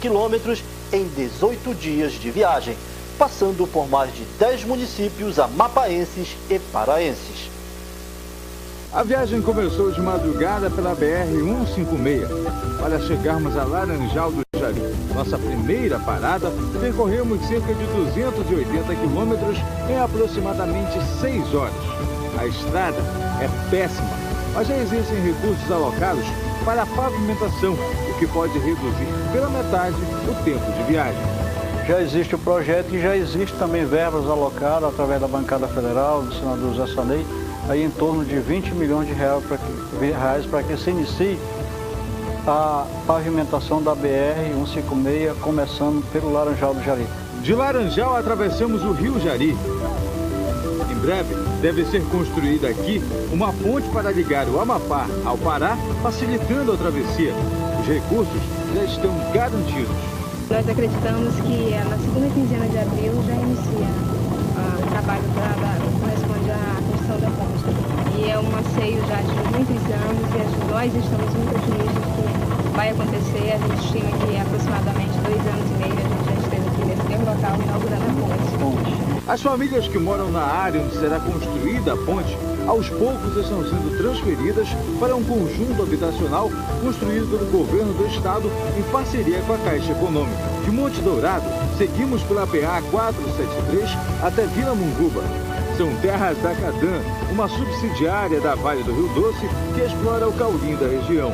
quilômetros em 18 dias de viagem, passando por mais de 10 municípios amapaenses e paraenses. A viagem começou de madrugada pela BR-156, para chegarmos a Laranjal do Jari. Nossa primeira parada, percorremos cerca de 280 quilômetros em aproximadamente 6 horas. A estrada é péssima, mas já existem recursos alocados para a pavimentação, o que pode reduzir pela metade o tempo de viagem. Já existe o projeto e já existe também verbas alocadas através da bancada federal, do senador Zé Sanei, aí em torno de 20 milhões de reais para que se inicie a pavimentação da BR-156, começando pelo Laranjal do Jari. De Laranjal atravessamos o Rio Jari. Em breve, deve ser construída aqui uma ponte para ligar o Amapá ao Pará, facilitando a travessia. Os recursos já estão garantidos. Nós acreditamos que na segunda quinzena de abril já inicia o trabalho que corresponde à construção da ponte. E é um anseio já de muitos anos e nós estamos muito otimistas que vai acontecer. A gente estima que aproximadamente 2 anos e meio a gente já esteve aqui nesse mesmo local inaugurando a ponte. As famílias que moram na área onde será construída a ponte, aos poucos estão sendo transferidas para um conjunto habitacional construído pelo governo do estado em parceria com a Caixa Econômica. De Monte Dourado, seguimos pela PA 473 até Vila Munguba. São terras da Cadã, uma subsidiária da Vale do Rio Doce que explora o caulim da região.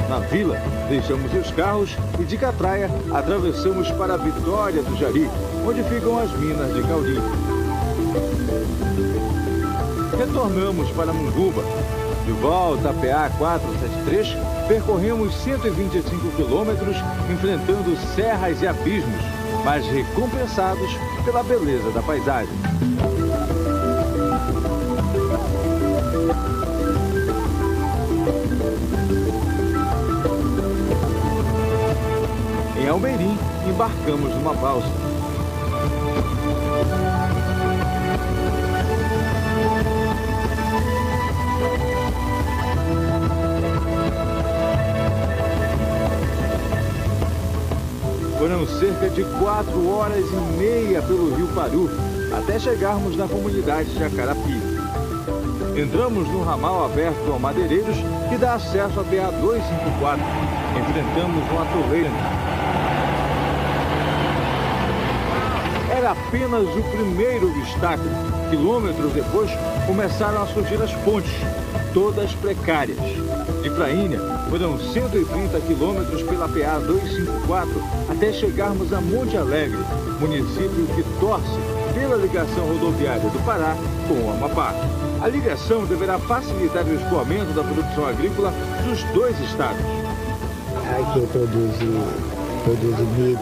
Na vila, deixamos os carros e de Catraia atravessamos para a Vitória do Jari, onde ficam as minas de caulim. Retornamos para Munguba. De volta à PA 473, percorremos 125 quilômetros, enfrentando serras e abismos, mas recompensados pela beleza da paisagem. Em Almeirim, embarcamos numa balsa. Foram cerca de 4 horas e meia pelo Rio Paru, até chegarmos na comunidade de Acarapi. Entramos no ramal aberto ao Madeireiros, que dá acesso à BA 254. Enfrentamos um atoleiro. Era apenas o primeiro obstáculo. Quilômetros depois, começaram a surgir as pontes, todas precárias. De Prainha, foram 130 quilômetros pela PA 254 até chegarmos a Monte Alegre, município que torce pela ligação rodoviária do Pará com o Amapá. A ligação deverá facilitar o escoamento da produção agrícola dos dois estados. Aqui produz milho,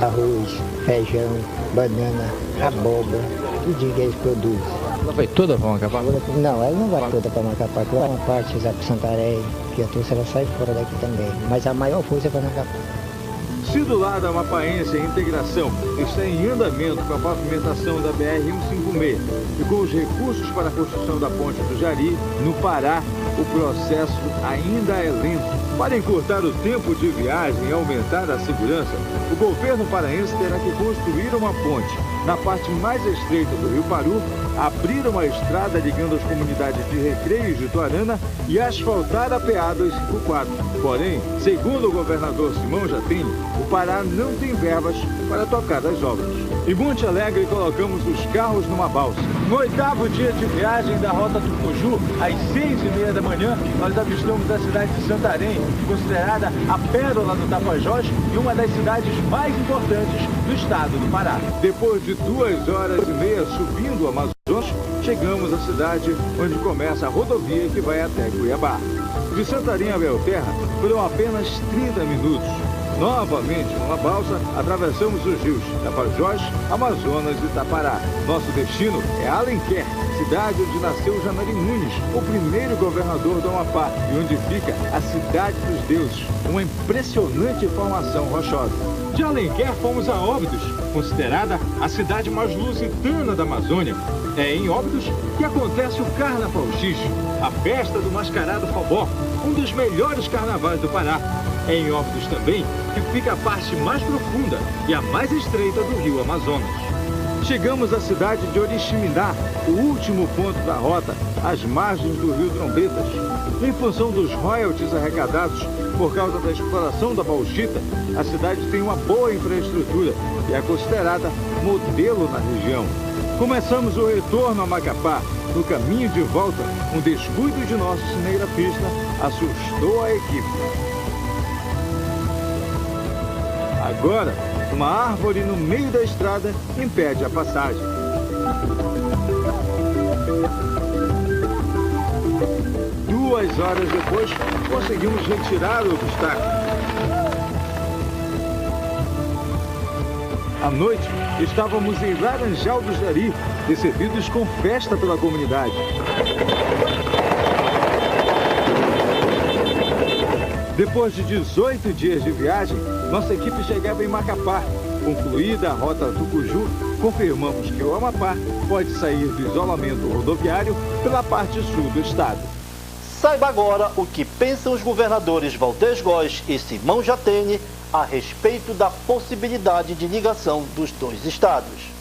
arroz, feijão, banana, abóbora, tudo que eles produzem. Ela vai toda para Macapá? Não, ela não vai toda para Macapá. Uma parte vai para Santarém, que a terça ela sai fora daqui também. Mas a maior força é para Macapá. Se do lado amapaense a integração está em andamento com a pavimentação da BR-156 e com os recursos para a construção da ponte do Jari, no Pará, o processo ainda é lento. Para encurtar o tempo de viagem e aumentar a segurança, o governo paraense terá que construir uma ponte na parte mais estreita do Rio Paru, abrir uma estrada ligando as comunidades de Recreios de Tuarana e asfaltar a PA 254. Porém, segundo o governador Simão Jatini, o Pará não tem verbas para tocar as obras. Em Monte Alegre, colocamos os carros numa balsa. No 8º dia de viagem da Rota Tucuju, às 6h30 da manhã, nós avistamos a cidade de Santarém, considerada a pérola do Tapajós e uma das cidades mais importantes do estado do Pará. Depois de 2 horas e meia subindo o Amazonas, chegamos à cidade onde começa a rodovia que vai até Cuiabá. De Santarém a Belterra foram apenas 30 minutos. Novamente, numa balsa, atravessamos os rios Tapajós, Amazonas e Tapará. Nosso destino é Alenquer, cidade onde nasceu Janari Nunes, o primeiro governador do Amapá, e onde fica a Cidade dos Deuses, uma impressionante formação rochosa. De Alenquer fomos a Óbidos, considerada a cidade mais lusitana da Amazônia. É em Óbidos que acontece o Carnaval X, a festa do mascarado Fobó, um dos melhores carnavais do Pará. É em Óbidos também que fica a parte mais profunda e a mais estreita do rio Amazonas. Chegamos à cidade de Oriximiná, o último ponto da rota, às margens do rio Trombetas. Em função dos royalties arrecadados por causa da exploração da bauxita, a cidade tem uma boa infraestrutura e é considerada modelo na região. Começamos o retorno a Macapá. No caminho de volta, um descuido de nosso cinegrafista assustou a equipe. Agora, uma árvore no meio da estrada impede a passagem. Duas horas depois, conseguimos retirar o obstáculo. À noite, estávamos em Laranjal do Jari, recebidos com festa pela comunidade. Depois de 18 dias de viagem, nossa equipe chegava em Macapá. Concluída a rota Tucuju, confirmamos que o Amapá pode sair do isolamento rodoviário pela parte sul do estado. Saiba agora o que pensam os governadores Valdez Góes e Simão Jatene a respeito da possibilidade de ligação dos dois estados.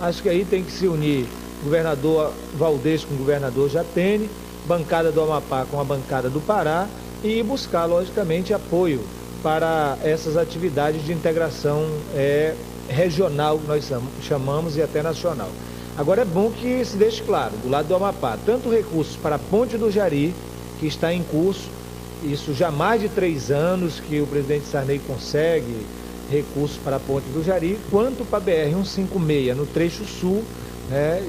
Acho que aí tem que se unir o governador Valdez com o governador Jatene, bancada do Amapá com a bancada do Pará e buscar, logicamente, apoio para essas atividades de integração regional, que nós chamamos, e até nacional. Agora é bom que se deixe claro, do lado do Amapá, tanto recursos para a Ponte do Jari, que está em curso, isso já há mais de 3 anos que o presidente Sarney consegue recursos para a Ponte do Jari, quanto para a BR-156 no trecho sul,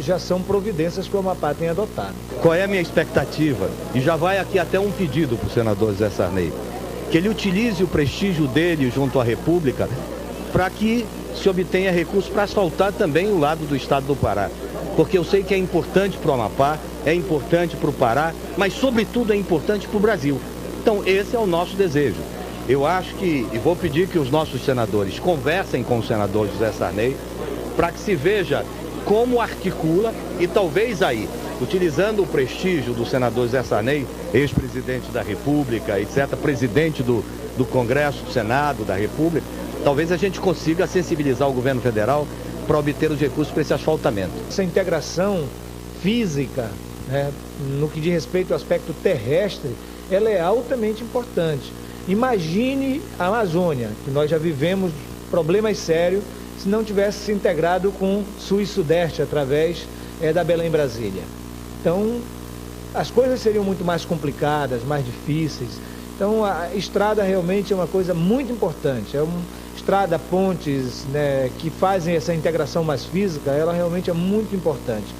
já são providências que o Amapá tem adotado. Qual é a minha expectativa? E já vai aqui até um pedido para o senador Zé Sarney, que ele utilize o prestígio dele junto à República para que se obtenha recursos para asfaltar também o lado do estado do Pará. Porque eu sei que é importante para o Amapá, é importante para o Pará, mas sobretudo é importante para o Brasil. Então esse é o nosso desejo. Eu acho que, e vou pedir que os nossos senadores conversem com o senador José Sarney, para que se veja como articula e talvez aí, utilizando o prestígio do senador José Sarney, ex-presidente da República, etc., presidente do Congresso, do Senado, da República, talvez a gente consiga sensibilizar o governo federal para obter os recursos para esse asfaltamento. Essa integração física, no que diz respeito ao aspecto terrestre, ela é altamente importante. Imagine a Amazônia, que nós já vivemos problemas sérios, se não tivesse se integrado com Sul e Sudeste através da Belém-Brasília. Então, as coisas seriam muito mais complicadas, mais difíceis. Então, a estrada realmente é uma coisa muito importante. Estrada, pontes, que fazem essa integração mais física, ela realmente é muito importante.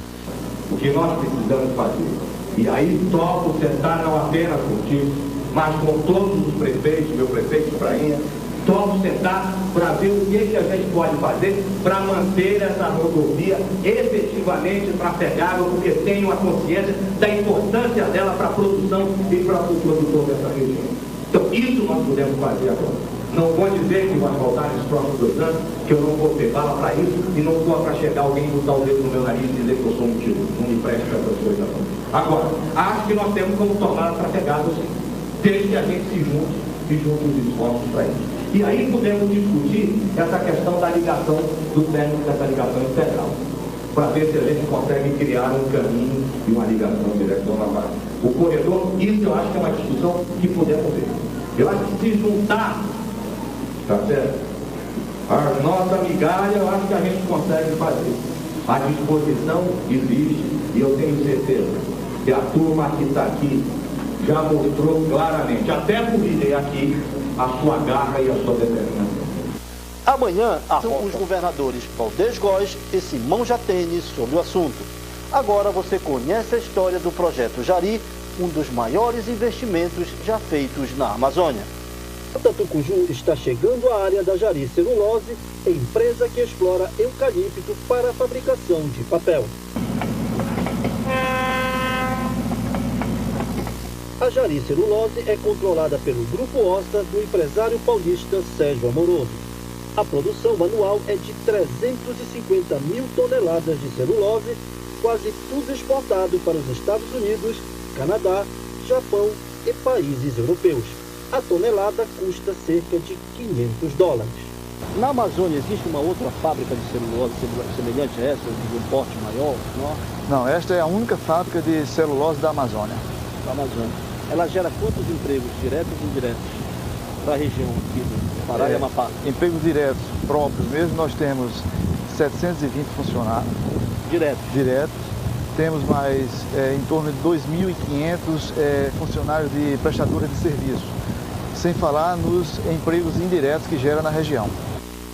O que nós precisamos fazer, e aí topo sentar não apenas contigo, mas com todos os prefeitos, meu prefeito Prainha, topo sentar para ver o que a gente pode fazer para manter essa rodovia efetivamente trafegável, porque tenho a consciência da importância dela para a produção e para o produtor dessa região. Então, isso nós podemos fazer agora. Não vou dizer que vai voltar nos próximos 2 anos, que eu não vou ter bala para isso, e não vou para chegar alguém e botar o dedo no meu nariz e dizer que eu sou um tiro, não me preste essas coisas não. Agora, acho que nós temos como tornar trafegável sim, desde que a gente se junte e junte os esforços para isso. E aí podemos discutir essa questão da ligação, do término dessa ligação integral, para ver se a gente consegue criar um caminho e uma ligação direto na base. O corredor, isso eu acho que é uma discussão que podemos ver. Eu acho que se juntar, tá certo? A nossa migalha, eu acho que a gente consegue fazer. A disposição existe e eu tenho certeza que a turma que está aqui já mostrou claramente, até por vir aqui, a sua garra e a sua determinação. Amanhã, são os governadores Valdez Góes e Simão Jatene sobre o assunto. Agora você conhece a história do Projeto Jari, um dos maiores investimentos já feitos na Amazônia. A Tucuju está chegando à área da Jari Celulose, empresa que explora eucalipto para a fabricação de papel. A Jari Celulose é controlada pelo Grupo Ossa do empresário paulista Sérgio Amoroso. A produção anual é de 350 mil toneladas de celulose, quase tudo exportado para os Estados Unidos, Canadá, Japão e países europeus. A tonelada custa cerca de $500. Na Amazônia existe uma outra fábrica de celulose semelhante a essa, de um porte maior? Não, esta é a única fábrica de celulose da Amazônia. Da Amazônia. Ela gera quantos empregos diretos e indiretos para a região aqui do Pará e Amapá? Empregos diretos próprios mesmo, nós temos 720 funcionários. Diretos. Temos mais em torno de 2.500 funcionários de prestadores de serviço, sem falar nos empregos indiretos que gera na região.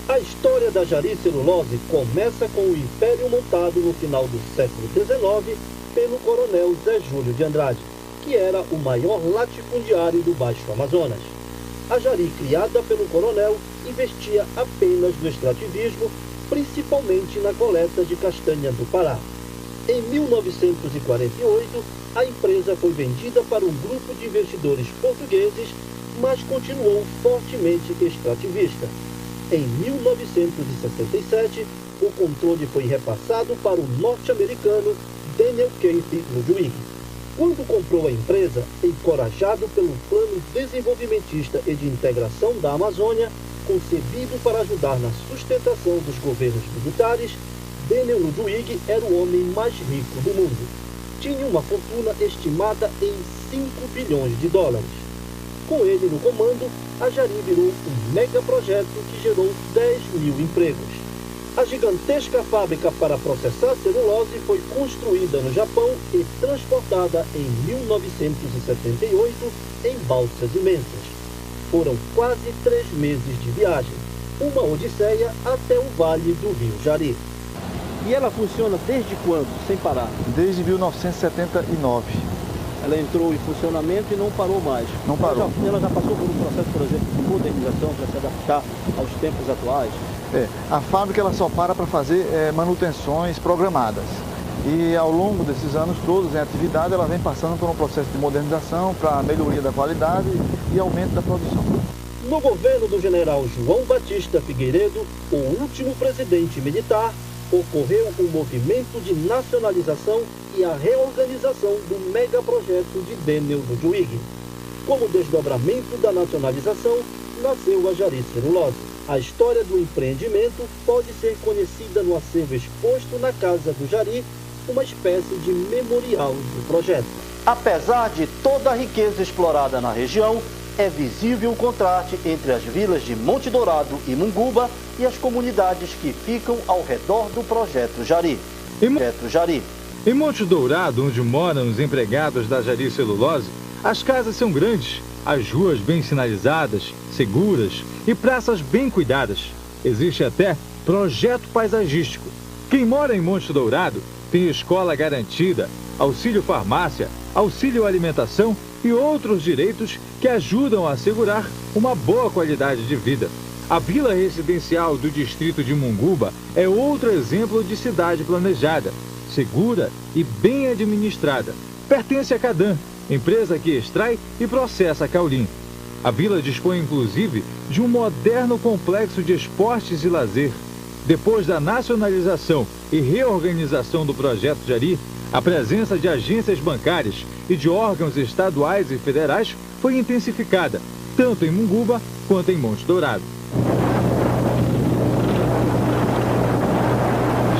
A história da Jari Celulose começa com o império montado no final do século XIX pelo coronel Zé Júlio de Andrade, que era o maior latifundiário do Baixo Amazonas. A Jari, criada pelo coronel, investia apenas no extrativismo, principalmente na coleta de castanha do Pará. Em 1948, a empresa foi vendida para um grupo de investidores portugueses, mas continuou fortemente extrativista. Em 1967, o controle foi repassado para o norte-americano Daniel Keith Ludwig. Quando comprou a empresa, encorajado pelo Plano Desenvolvimentista e de Integração da Amazônia, concebido para ajudar na sustentação dos governos militares, Daniel Ludwig era o homem mais rico do mundo. Tinha uma fortuna estimada em $5 bilhões. Com ele no comando, a Jari virou um megaprojeto que gerou 10 mil empregos. A gigantesca fábrica para processar celulose foi construída no Japão e transportada em 1978 em balsas imensas. Foram quase 3 meses de viagem, uma odisseia até o vale do Rio Jari. E ela funciona desde quando, sem parar? Desde 1979. Ela entrou em funcionamento e não parou mais. Não parou. Ela já passou por um processo, por exemplo, de modernização para se adaptar aos tempos atuais? A fábrica ela só para fazer manutenções programadas. E ao longo desses anos todos em atividade, ela vem passando por um processo de modernização para melhoria da qualidade e aumento da produção. No governo do general João Batista Figueiredo, o último presidente militar, ocorreu um movimento de nacionalização e a reorganização do megaprojeto de Daniel Ludwig. Como desdobramento da nacionalização, nasceu a Jari Celulose. A história do empreendimento pode ser conhecida no acervo exposto na Casa do Jari, uma espécie de memorial do projeto. Apesar de toda a riqueza explorada na região, é visível o contraste entre as vilas de Monte Dourado e Munguba e as comunidades que ficam ao redor do Projeto Jari. Em Monte Dourado, onde moram os empregados da Jari Celulose, as casas são grandes, as ruas bem sinalizadas, seguras e praças bem cuidadas. Existe até projeto paisagístico. Quem mora em Monte Dourado tem escola garantida, auxílio farmácia, auxílio alimentação e outros direitos que ajudam a assegurar uma boa qualidade de vida. A vila residencial do distrito de Munguba é outro exemplo de cidade planejada, segura e bem administrada. Pertence à Cadan, empresa que extrai e processa caulim. A vila dispõe inclusive de um moderno complexo de esportes e lazer. Depois da nacionalização e reorganização do Projeto Jari, a presença de agências bancárias e de órgãos estaduais e federais foi intensificada, tanto em Munguba quanto em Monte Dourado.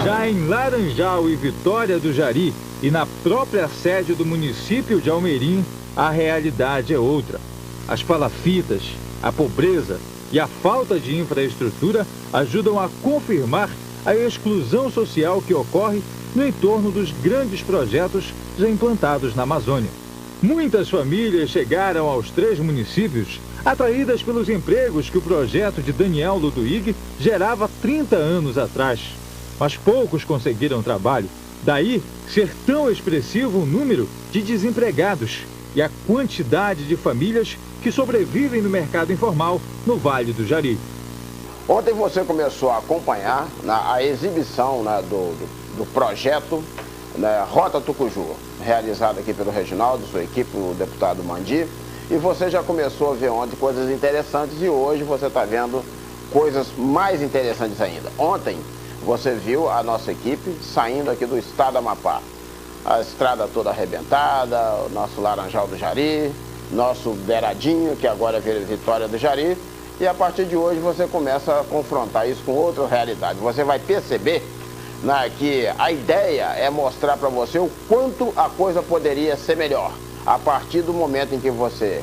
Já em Laranjal e Vitória do Jari e na própria sede do município de Almeirim, a realidade é outra. As palafitas, a pobreza e a falta de infraestrutura ajudam a confirmar a exclusão social que ocorre no entorno dos grandes projetos já implantados na Amazônia. Muitas famílias chegaram aos 3 municípios atraídas pelos empregos que o projeto de Daniel Ludwig gerava 30 anos atrás. Mas poucos conseguiram trabalho, daí ser tão expressivo o número de desempregados e a quantidade de famílias que sobrevivem no mercado informal no Vale do Jari. Ontem você começou a acompanhar a exibição do projeto Rota Tucuju, realizado aqui pelo Reginaldo, sua equipe, o deputado Mandi, e você já começou a ver ontem coisas interessantes e hoje você está vendo coisas mais interessantes ainda. Ontem você viu a nossa equipe saindo aqui do estado do Amapá, a estrada toda arrebentada, o nosso Laranjal do Jari, nosso beiradinho, que agora é Vitória do Jari, e a partir de hoje você começa a confrontar isso com outra realidade. Você vai perceber, né, que a ideia é mostrar para você o quanto a coisa poderia ser melhor. A partir do momento em que você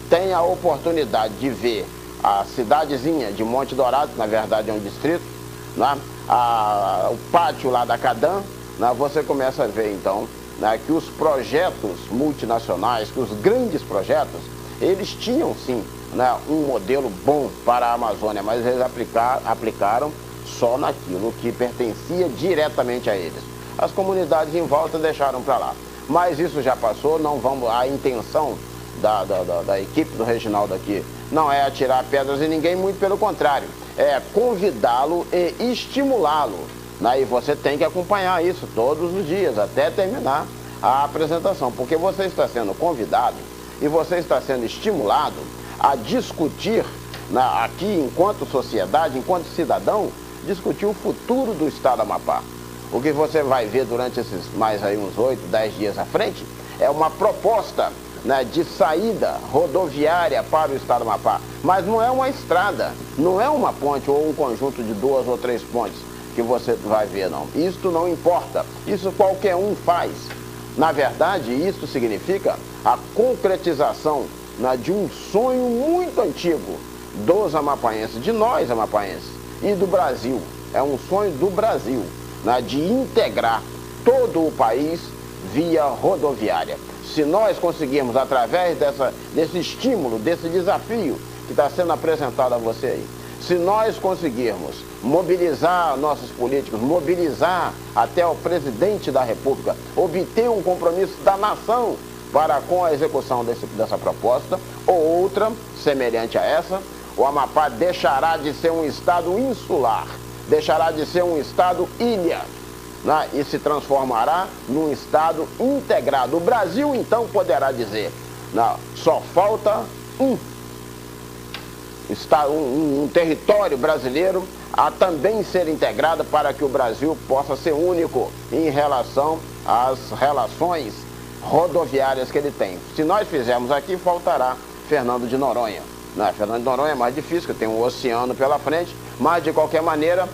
tem a oportunidade de ver a cidadezinha de Monte Dourado, que na verdade é um distrito, né, o pátio lá da Cadam, né, você começa a ver então, né, que os projetos multinacionais, que os grandes projetos, eles tinham sim, né, um modelo bom para a Amazônia, mas eles aplicaram só naquilo que pertencia diretamente a eles. As comunidades em volta deixaram para lá. Mas isso já passou, não vamos, a intenção da equipe do Reginaldo aqui não é atirar pedras em ninguém, muito pelo contrário, é convidá-lo e estimulá-lo, né? E você tem que acompanhar isso todos os dias, até terminar a apresentação, porque você está sendo convidado e você está sendo estimulado a discutir, né, aqui enquanto sociedade, enquanto cidadão, discutir o futuro do estado do Amapá. O que você vai ver durante esses mais aí uns 8, 10 dias à frente é uma proposta, né, de saída rodoviária para o estado do Amapá. Mas não é uma estrada, não é uma ponte ou um conjunto de 2 ou 3 pontes que você vai ver, não. Isso não importa, isso qualquer um faz. Na verdade, isso significa a concretização, né, de um sonho muito antigo dos amapaenses, de nós amapaenses e do Brasil. É um sonho do Brasil, né, de integrar todo o país via rodoviária. Se nós conseguirmos, através desse estímulo, desse desafio que está sendo apresentado a você aí, se nós conseguirmos mobilizar nossos políticos, mobilizar até o presidente da República, obter um compromisso da nação para com a execução dessa proposta, ou outra semelhante a essa, o Amapá deixará de ser um estado insular, deixará de ser um estado ilha, né, e se transformará num estado integrado. O Brasil então poderá dizer, né, só falta um território brasileiro a também ser integrado para que o Brasil possa ser único em relação às relações rodoviárias que ele tem. Se nós fizermos aqui, faltará Fernando de Noronha. Né? Fernando de Noronha é mais difícil, porque tem um oceano pela frente, mas de qualquer maneira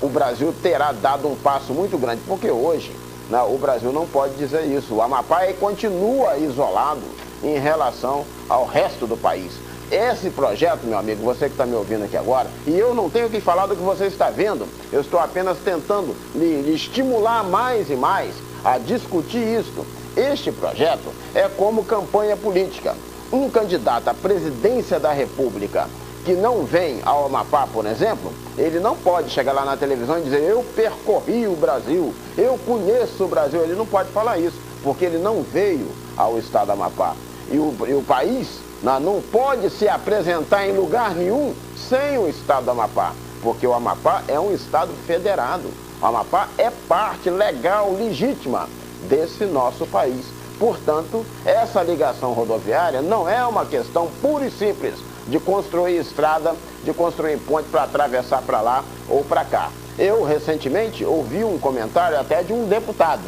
o Brasil terá dado um passo muito grande, porque hoje, né, o Brasil não pode dizer isso. O Amapá continua isolado em relação ao resto do país. Esse projeto, meu amigo, você que está me ouvindo aqui agora, e eu não tenho que falar do que você está vendo, eu estou apenas tentando lhe estimular mais e mais a discutir isso. Este projeto é como campanha política. Um candidato à presidência da República que não vem ao Amapá, por exemplo, ele não pode chegar lá na televisão e dizer: eu percorri o Brasil, eu conheço o Brasil. Ele não pode falar isso, porque ele não veio ao estado do Amapá. E o país não pode se apresentar em lugar nenhum sem o estado do Amapá, porque o Amapá é um estado federado. O Amapá é parte legal, legítima desse nosso país. Portanto, essa ligação rodoviária não é uma questão pura e simples de construir estrada, de construir ponte para atravessar para lá ou para cá. Eu, recentemente, ouvi um comentário até de um deputado.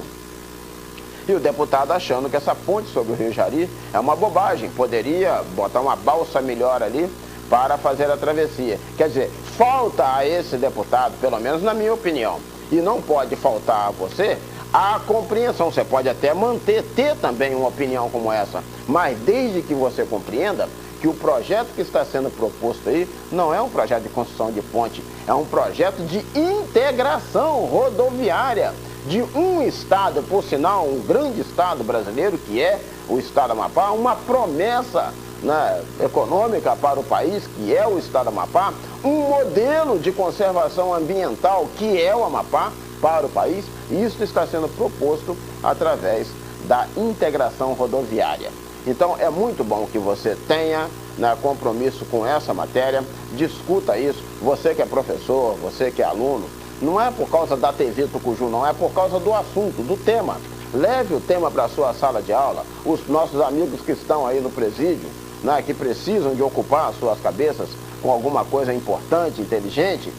E o deputado achando que essa ponte sobre o Rio Jari é uma bobagem, poderia botar uma balsa melhor ali para fazer a travessia. Quer dizer, falta a esse deputado, pelo menos na minha opinião, e não pode faltar a você, a compreensão. Você pode até ter também uma opinião como essa, mas desde que você compreenda que o projeto que está sendo proposto aí não é um projeto de construção de ponte, é um projeto de integração rodoviária de um estado, por sinal, um grande estado brasileiro, que é o estado do Amapá, uma promessa, né, econômica para o país, que é o estado do Amapá, um modelo de conservação ambiental, que é o Amapá, para o país. E isso está sendo proposto através da integração rodoviária. Então é muito bom que você tenha, né, compromisso com essa matéria, discuta isso. Você que é professor, você que é aluno, não é por causa da TV Tucuju, não, é por causa do assunto, do tema. Leve o tema para a sua sala de aula. Os nossos amigos que estão aí no presídio, né, que precisam de ocupar as suas cabeças com alguma coisa importante, inteligente,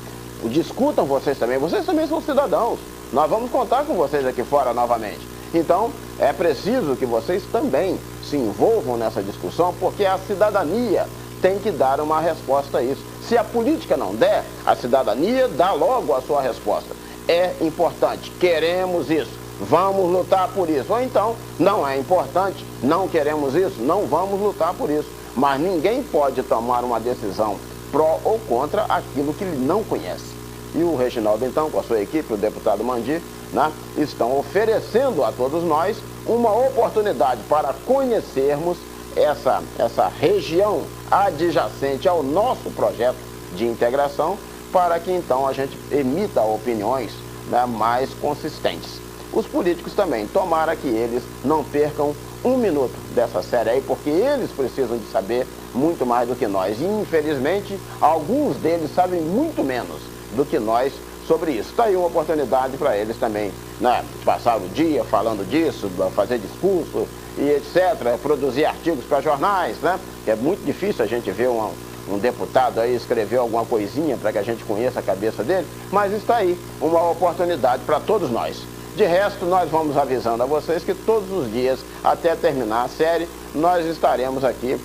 discutam vocês também são cidadãos. Nós vamos contar com vocês aqui fora novamente. Então, é preciso que vocês também se envolvam nessa discussão, porque a cidadania tem que dar uma resposta a isso. Se a política não der, a cidadania dá logo a sua resposta. É importante, queremos isso, vamos lutar por isso. Ou então, não é importante, não queremos isso, não vamos lutar por isso. Mas ninguém pode tomar uma decisão pró ou contra aquilo que ele não conhece. E o Reginaldo, então, com a sua equipe, o deputado Mandi, né, estão oferecendo a todos nós uma oportunidade para conhecermos essa região adjacente ao nosso projeto de integração, para que então a gente emita opiniões, né, mais consistentes. Os políticos também, tomara que eles não percam um minuto dessa série aí, porque eles precisam de saber muito mais do que nós. E infelizmente, alguns deles sabem muito menos do que nós sobre isso. Está aí uma oportunidade para eles também, né, passar o dia falando disso, fazer discurso e etc., produzir artigos para jornais, né? Que é muito difícil a gente ver um deputado aí escrever alguma coisinha para que a gente conheça a cabeça dele, mas está aí uma oportunidade para todos nós. De resto, nós vamos avisando a vocês que todos os dias, até terminar a série, nós estaremos aqui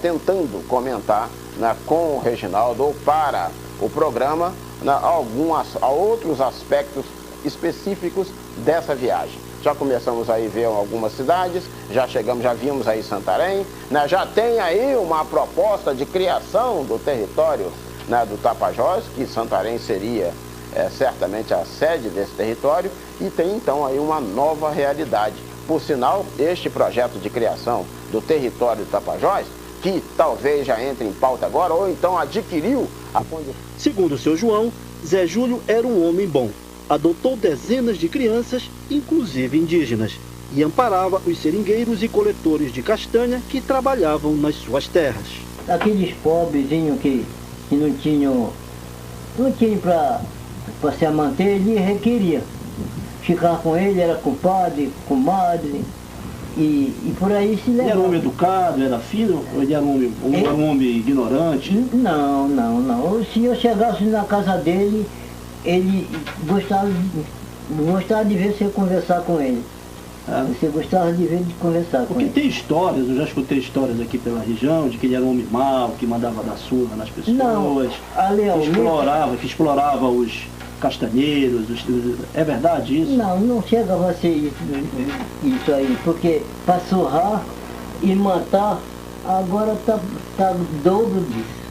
tentando comentar, né, com o Reginaldo ou para o programa, né, outros aspectos específicos dessa viagem. Já começamos aí a ver algumas cidades, já vimos aí Santarém, né, já tem aí uma proposta de criação do território, né, do Tapajós, que Santarém seria certamente a sede desse território, e tem então aí uma nova realidade. Por sinal, este projeto de criação do território do Tapajós, que talvez já entre em pauta agora, ou então adquiriu a condição. Segundo o seu João, Zé Júlio era um homem bom. Adotou dezenas de crianças, inclusive indígenas, e amparava os seringueiros e coletores de castanha que trabalhavam nas suas terras. Aqueles pobrezinhos que não tinham para se manter, ele requeria. Ficar com ele era compadre, comadre, e por aí se levava. Ele era um homem educado, era filho, ou ele era um homem ignorante? Não. O senhor chegasse na casa dele, ele gostava de ver você conversar com ele. Você gostava de ver de conversar com ele. Porque tem histórias, eu já escutei histórias aqui pela região, de que ele era um homem mau, que mandava dar surra nas pessoas, que explorava os castanheiros, é verdade isso? Não chegava a ser isso aí, porque para surrar e matar, agora tá dobro disso.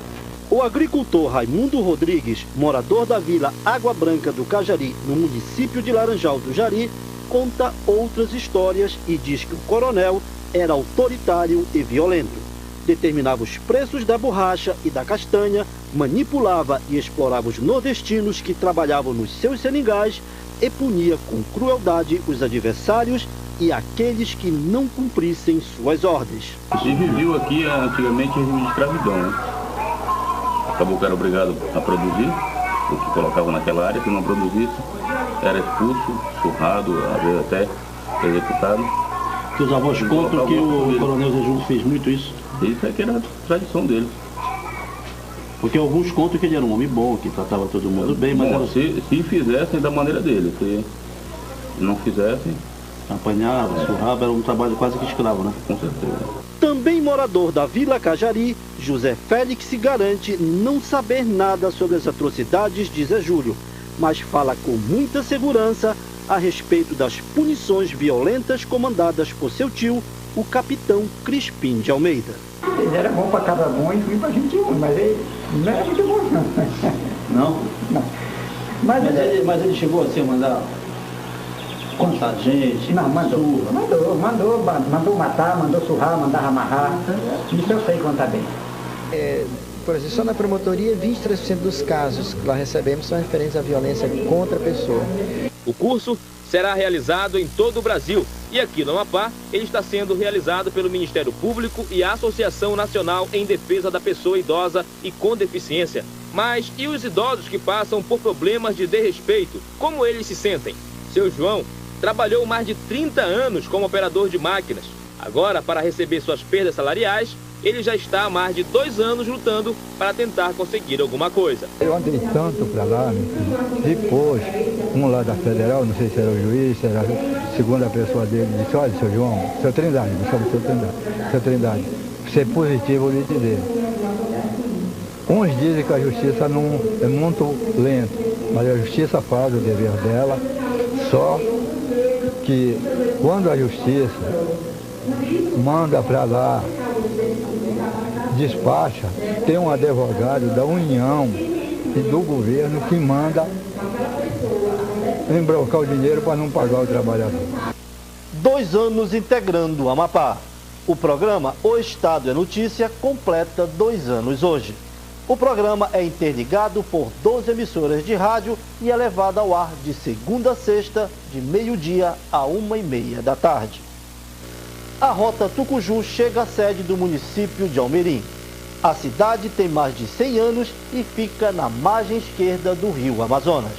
O agricultor Raimundo Rodrigues, morador da vila Água Branca do Cajari, no município de Laranjal do Jari, conta outras histórias e diz que o coronel era autoritário e violento. Determinava os preços da borracha e da castanha, manipulava e explorava os nordestinos que trabalhavam nos seus seringais e punia com crueldade os adversários e aqueles que não cumprissem suas ordens. Se viveu aqui antigamente regime de escravidão, né? Acabou que era obrigado a produzir o que colocava naquela área, se não produzisse, era expulso, surrado, às vezes até executado. Seus avós contam que o coronel Zé Júlio fez muito isso? Isso é que era a tradição dele. Porque alguns contam que ele era um homem bom, que tratava todo mundo bem, mas... Bom, se fizessem da maneira dele, se não fizessem... Apanhava, surrava, era um trabalho quase que escravo, né? Com certeza. Também morador da Vila Cajari, José Félix garante não saber nada sobre as atrocidades de Zé Júlio, mas fala com muita segurança a respeito das punições violentas comandadas por seu tio, o capitão Crispim de Almeida. Ele era bom para cada bom e ruim para gente ruim, mas ele não era muito bom, não. Não? Mas ele chegou assim a mandar contar gente? Não, mandou matar, mandou surrar, mandava amarrar. Isso eu sei contar bem. Por exemplo, só na promotoria, 23% dos casos que lá recebemos são referentes à violência contra a pessoa. O curso será realizado em todo o Brasil e aqui no Amapá ele está sendo realizado pelo Ministério Público e a Associação Nacional em Defesa da Pessoa Idosa e com Deficiência. Mas e os idosos que passam por problemas de desrespeito? Como eles se sentem? Seu João trabalhou mais de 30 anos como operador de máquinas. Agora, para receber suas perdas salariais, ele já está há mais de 2 anos lutando para tentar conseguir alguma coisa. Eu andei tanto para lá, depois, um lá da Federal, não sei se era o juiz, se era segunda pessoa dele, disse, olha, seu João, seu Trindade, me chama seu Trindade, ser positivo, eu lhe dizer. Uns dizem que a justiça não é muito lenta, mas a justiça faz o dever dela, só que quando a justiça manda para lá, despacha, tem um advogado da União e do governo que manda embrocar o dinheiro para não pagar o trabalhador. 2 anos integrando o Amapá. O programa O Estado é Notícia completa 2 anos hoje. O programa é interligado por 12 emissoras de rádio e é levado ao ar de segunda a sexta, de meio-dia a 1h30 da tarde. A Rota Tucuju chega à sede do município de Almeirim. A cidade tem mais de 100 anos e fica na margem esquerda do rio Amazonas.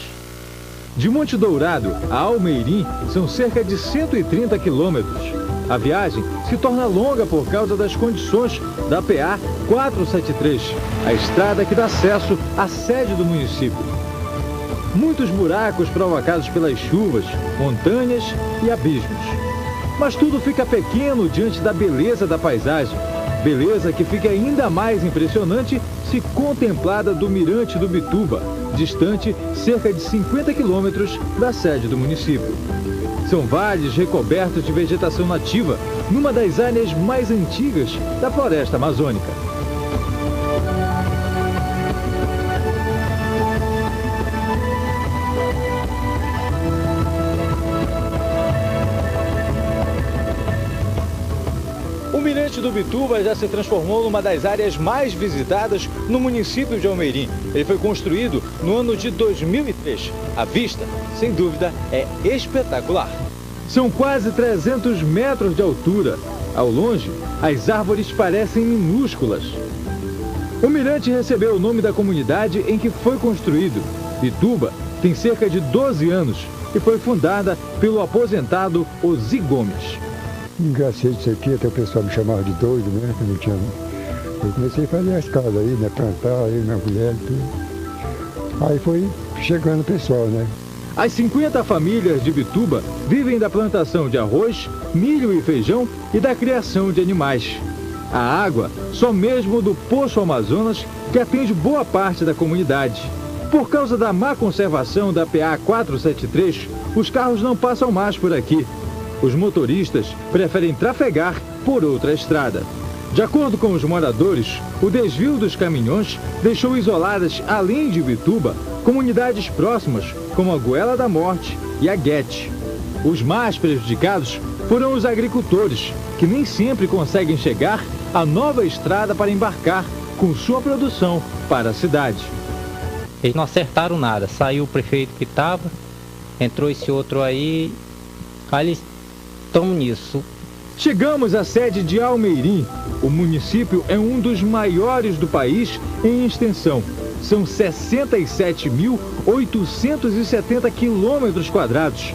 De Monte Dourado a Almeirim são cerca de 130 quilômetros. A viagem se torna longa por causa das condições da PA 473, a estrada que dá acesso à sede do município. Muitos buracos provocados pelas chuvas, montanhas e abismos. Mas tudo fica pequeno diante da beleza da paisagem. Beleza que fica ainda mais impressionante se contemplada do Mirante do Bituba, distante cerca de 50 quilômetros da sede do município. São vales recobertos de vegetação nativa, numa das áreas mais antigas da floresta amazônica. O Mirante do Bituba já se transformou numa das áreas mais visitadas no município de Almeirim. Ele foi construído no ano de 2003. A vista, sem dúvida, é espetacular. São quase 300 metros de altura. Ao longe, as árvores parecem minúsculas. O mirante recebeu o nome da comunidade em que foi construído. Bituba tem cerca de 12 anos e foi fundada pelo aposentado Ozi Gomes. Engraçado isso aqui, até o pessoal me chamava de doido, né? Que não tinha... Eu comecei a fazer as casas aí, né? Plantar, aí, minha mulher, tudo. Aí foi chegando o pessoal, né? As 50 famílias de Bituba vivem da plantação de arroz, milho e feijão e da criação de animais. A água só mesmo do Poço Amazonas que atende boa parte da comunidade. Por causa da má conservação da PA 473, os carros não passam mais por aqui. Os motoristas preferem trafegar por outra estrada. De acordo com os moradores, o desvio dos caminhões deixou isoladas, além de Bituba, comunidades próximas, como a Goela da Morte e a Guete. Os mais prejudicados foram os agricultores, que nem sempre conseguem chegar à nova estrada para embarcar com sua produção para a cidade. Eles não acertaram nada. Saiu o prefeito que estava, entrou esse outro aí eles estão nisso. Chegamos à sede de Almeirim. O município é um dos maiores do país em extensão. São 67.870 quilômetros quadrados.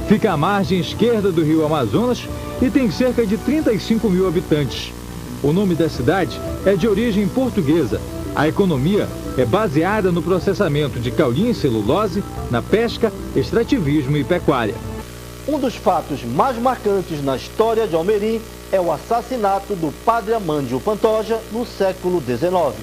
Fica à margem esquerda do rio Amazonas e tem cerca de 35 mil habitantes. O nome da cidade é de origem portuguesa. A economia é baseada no processamento de caule e celulose, na pesca, extrativismo e pecuária. Um dos fatos mais marcantes na história de Almeirim é o assassinato do padre Amândio Pantoja no século XIX.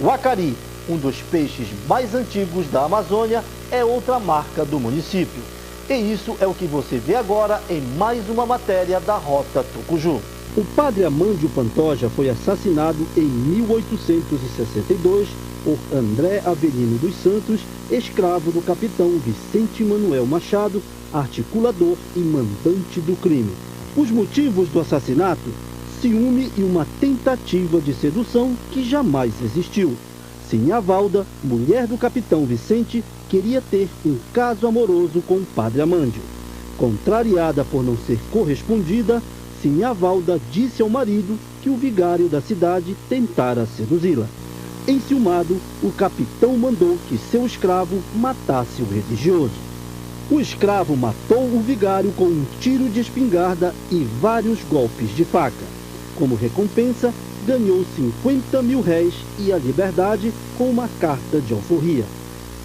O acari, um dos peixes mais antigos da Amazônia, é outra marca do município. E isso é o que você vê agora em mais uma matéria da Rota Tucuju. O padre Amândio Pantoja foi assassinado em 1862 por André Avelino dos Santos, escravo do capitão Vicente Manuel Machado, articulador e mandante do crime. Os motivos do assassinato? Ciúme e uma tentativa de sedução que jamais existiu. Sinhavalda, mulher do capitão Vicente, queria ter um caso amoroso com o padre Amândio. Contrariada por não ser correspondida, Sinhavalda disse ao marido que o vigário da cidade tentara seduzi-la. Enciumado, o capitão mandou que seu escravo matasse o religioso. O escravo matou o vigário com um tiro de espingarda e vários golpes de faca. Como recompensa, ganhou 50 mil réis e a liberdade com uma carta de alforria.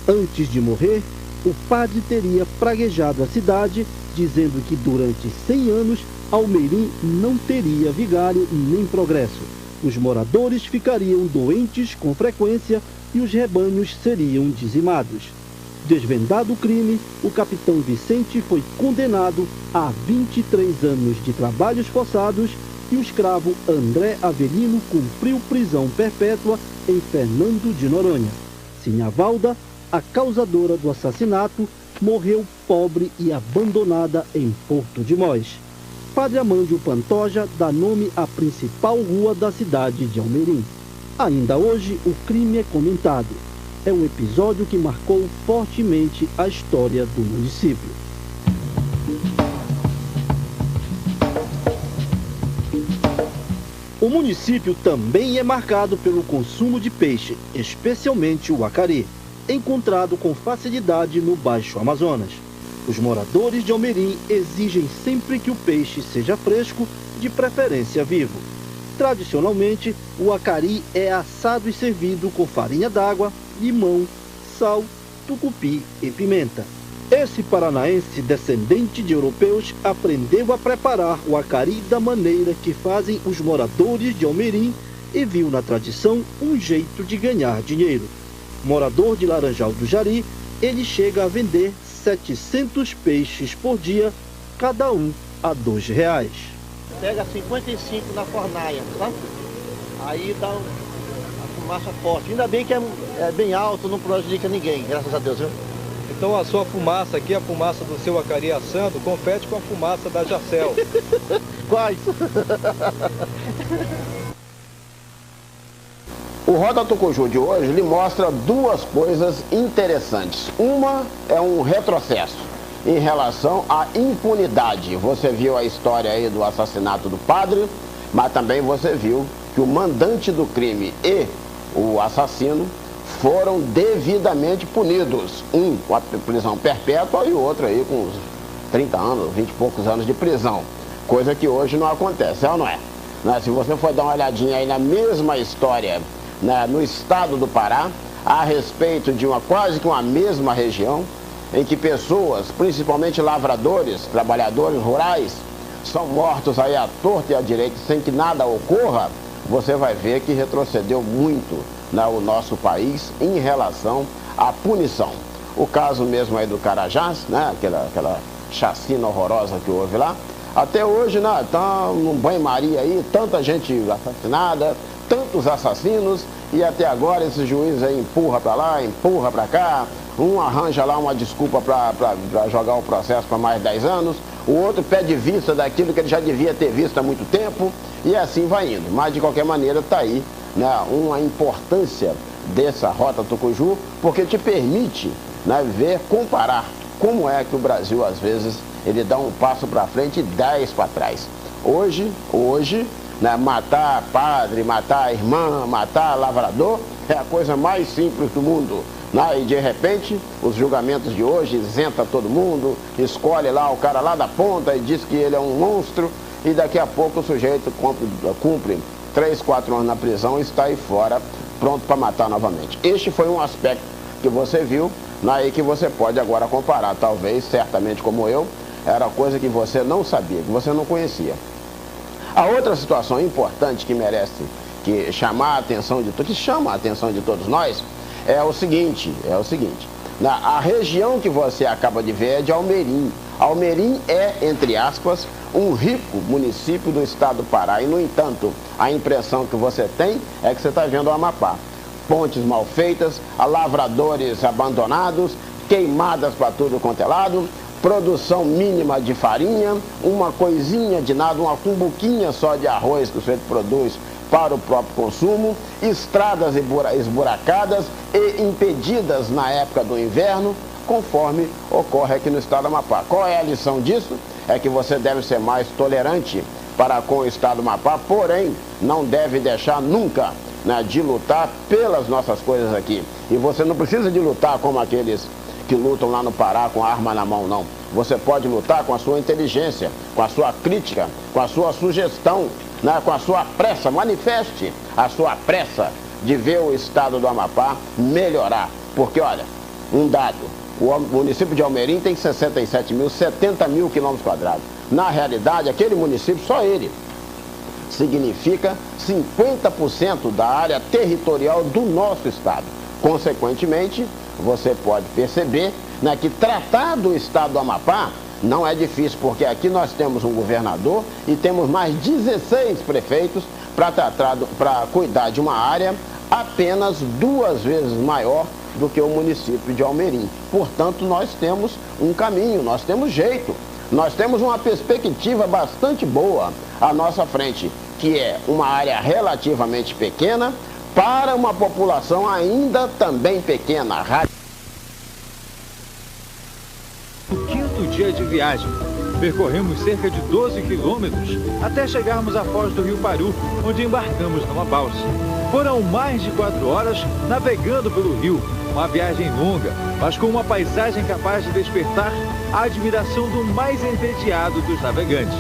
Antes de morrer, o padre teria praguejado a cidade dizendo que durante 100 anos Almeirim não teria vigário nem progresso. Os moradores ficariam doentes com frequência e os rebanhos seriam dizimados. Desvendado o crime, o capitão Vicente foi condenado a 23 anos de trabalhos forçados e o escravo André Avelino cumpriu prisão perpétua em Fernando de Noronha. Sinhavalda, a causadora do assassinato, morreu pobre e abandonada em Porto de Mós. Padre Amândio Pantoja dá nome à principal rua da cidade de Almeirim. Ainda hoje, o crime é comentado. É um episódio que marcou fortemente a história do município. O município também é marcado pelo consumo de peixe, especialmente o acari, encontrado com facilidade no Baixo Amazonas. Os moradores de Almeirim exigem sempre que o peixe seja fresco, de preferência vivo. Tradicionalmente, o acari é assado e servido com farinha d'água, limão, sal, tucupi e pimenta. Esse paranaense descendente de europeus aprendeu a preparar o acari da maneira que fazem os moradores de Almeirim e viu na tradição um jeito de ganhar dinheiro. Morador de Laranjal do Jari, ele chega a vender 700 peixes por dia, cada um a R$2. Pega 55 na fornalha, tá? Aí dá a fumaça forte. Ainda bem que é bem alto, não prejudica ninguém, graças a Deus, viu? Então a sua fumaça aqui, a fumaça do seu acari assando, compete com a fumaça da Jacel. Quais? O Rota Tucuju de hoje lhe mostra duas coisas interessantes. Uma é um retrocesso em relação à impunidade. Você viu a história aí do assassinato do padre, mas também você viu que o mandante do crime e o assassino foram devidamente punidos. Um com a prisão perpétua e o outro aí com uns 30 anos, 20 e poucos anos de prisão. Coisa que hoje não acontece, é ou não é? Se você for dar uma olhadinha aí na mesma história, no estado do Pará, a respeito de quase que uma mesma região, em que pessoas, principalmente lavradores, trabalhadores rurais, são mortos aí à torta e à direita sem que nada ocorra, você vai ver que retrocedeu muito o nosso país em relação à punição. O caso mesmo aí do Carajás, aquela chacina horrorosa que houve lá, até hoje, tá num banho-maria aí, tanta gente assassinada, tantos assassinos, e até agora esse juiz aí empurra para lá, empurra para cá, um arranja lá uma desculpa para jogar o processo para mais de 10 anos, o outro pede vista daquilo que ele já devia ter visto há muito tempo, e assim vai indo. Mas de qualquer maneira está aí uma importância dessa Rota Tucuju, porque te permite comparar como é que o Brasil às vezes ele dá um passo para frente e 10 para trás. Hoje, matar padre, matar irmã, matar lavrador é a coisa mais simples do mundo. E de repente, os julgamentos de hoje isenta todo mundo, escolhe lá o cara lá da ponta e diz que ele é um monstro, e daqui a pouco o sujeito cumpre 3, 4 anos na prisão e está aí fora, pronto para matar novamente. Este foi um aspecto que você viu, e que você pode agora comparar. Talvez, certamente como eu, era coisa que você não sabia, que você não conhecia. A outra situação importante que merece chamar a atenção que chama a atenção de todos nós, é o seguinte, a região que você acaba de ver é de Almeirim. Almeirim é, entre aspas, um rico município do estado do Pará, e no entanto, a impressão que você tem é que você está vendo o Amapá. Pontes mal feitas, lavradores abandonados, queimadas para tudo quanto é lado, produção mínima de farinha, uma coisinha de nada, uma cumbuquinha só de arroz que o sujeito produz para o próprio consumo, estradas esburacadas e impedidas na época do inverno, conforme ocorre aqui no estado do Amapá. Qual é a lição disso? É que você deve ser mais tolerante para com o estado do Amapá, porém não deve deixar nunca de lutar pelas nossas coisas aqui. E você não precisa de lutar como aqueles que lutam lá no Pará com a arma na mão, não. Você pode lutar com a sua inteligência, com a sua crítica, com a sua sugestão, com a sua pressa. Manifeste a sua pressa de ver o estado do Amapá melhorar. Porque, olha, um dado, O município de Almerim tem 67 mil, 70 mil quilômetros quadrados. Na realidade, aquele município, só ele, significa 50% da área territorial do nosso estado. Consequentemente, você pode perceber, né, que tratar do estado do Amapá não é difícil, porque aqui nós temos um governador e temos mais 16 prefeitos para cuidar de uma área apenas 2 vezes maior do que o município de Almerim. Portanto, nós temos um caminho, nós temos jeito, nós temos uma perspectiva bastante boa à nossa frente, que é uma área relativamente pequena para uma população ainda também pequena. No quinto dia de viagem, percorremos cerca de 12 quilômetros até chegarmos à foz do Rio Paru, onde embarcamos numa balsa. Foram mais de 4 horas navegando pelo rio, uma viagem longa, mas com uma paisagem capaz de despertar a admiração do mais entediado dos navegantes.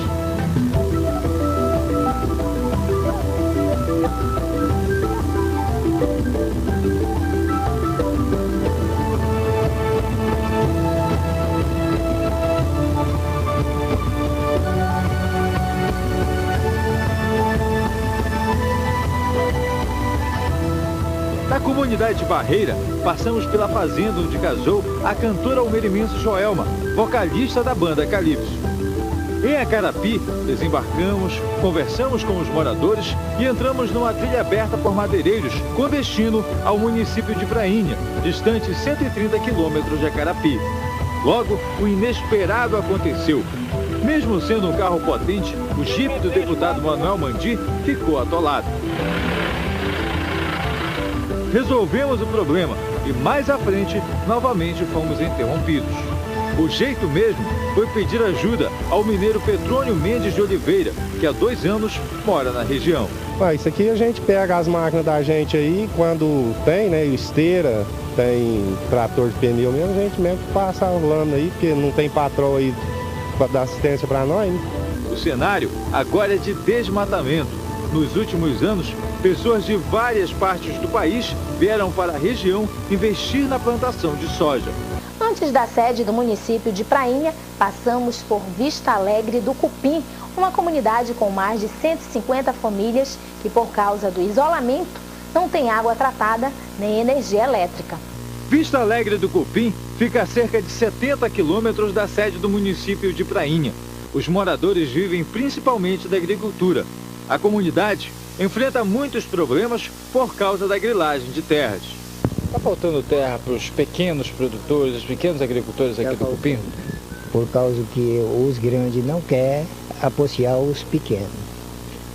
Na comunidade de Barreira, passamos pela fazenda onde casou a cantora almerimense Joelma, vocalista da banda Calypso. Em Acarapi, desembarcamos, conversamos com os moradores e entramos numa trilha aberta por madeireiros com destino ao município de Prainha, distante 130 quilômetros de Acarapi. Logo, o inesperado aconteceu. Mesmo sendo um carro potente, o jipe do deputado Manuel Mandi ficou atolado. Resolvemos o problema e mais à frente, novamente fomos interrompidos. O jeito mesmo foi pedir ajuda ao mineiro Petrônio Mendes de Oliveira, que há 2 anos mora na região. Isso aqui a gente pega as máquinas da gente aí, quando tem, né, esteira, tem trator de pneu mesmo, a gente mesmo passa a lâmina aí, porque não tem patrão aí para dar assistência para nós, né? O cenário agora é de desmatamento. Nos últimos anos, pessoas de várias partes do país vieram para a região investir na plantação de soja. Antes da sede do município de Prainha, passamos por Vista Alegre do Cupim, uma comunidade com mais de 150 famílias que, por causa do isolamento, não tem água tratada nem energia elétrica. Vista Alegre do Cupim fica a cerca de 70 quilômetros da sede do município de Prainha. Os moradores vivem principalmente da agricultura. A comunidade enfrenta muitos problemas por causa da grilagem de terras. Está faltando terra para os pequenos produtores, os pequenos agricultores aqui do Cupim? Por causa que os grandes não querem apoiar os pequenos,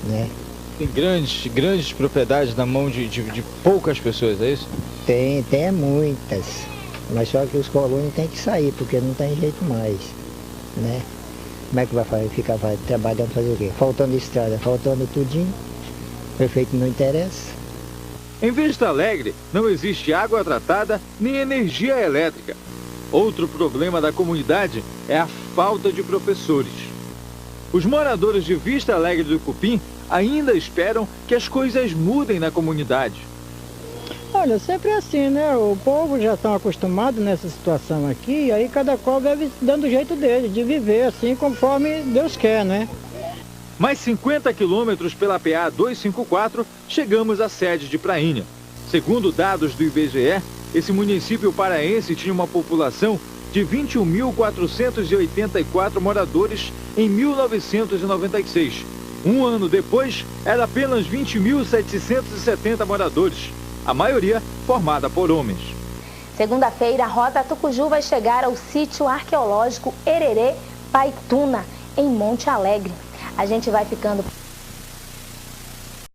né? Tem grandes propriedades na mão de poucas pessoas, é isso? Tem muitas, mas só que os colonos têm que sair, porque não tem jeito mais, né? Como é que vai ficar trabalhando, fazer o quê? Faltando estrada, faltando tudinho, o prefeito não interessa. Em Vista Alegre não existe água tratada nem energia elétrica. Outro problema da comunidade é a falta de professores. Os moradores de Vista Alegre do Cupim ainda esperam que as coisas mudem na comunidade. Olha, sempre é assim, né? O povo já está acostumado nessa situação aqui, e aí cada qual deve dando o jeito dele, de viver assim conforme Deus quer, né? Mais 50 quilômetros pela PA 254, chegamos à sede de Prainha. Segundo dados do IBGE, esse município paraense tinha uma população de 21.484 moradores em 1996. Um ano depois, era apenas 20.770 moradores, a maioria formada por homens. Segunda-feira, a Rota Tucuju vai chegar ao sítio arqueológico Hererê Paituna, em Monte Alegre. A gente vai ficando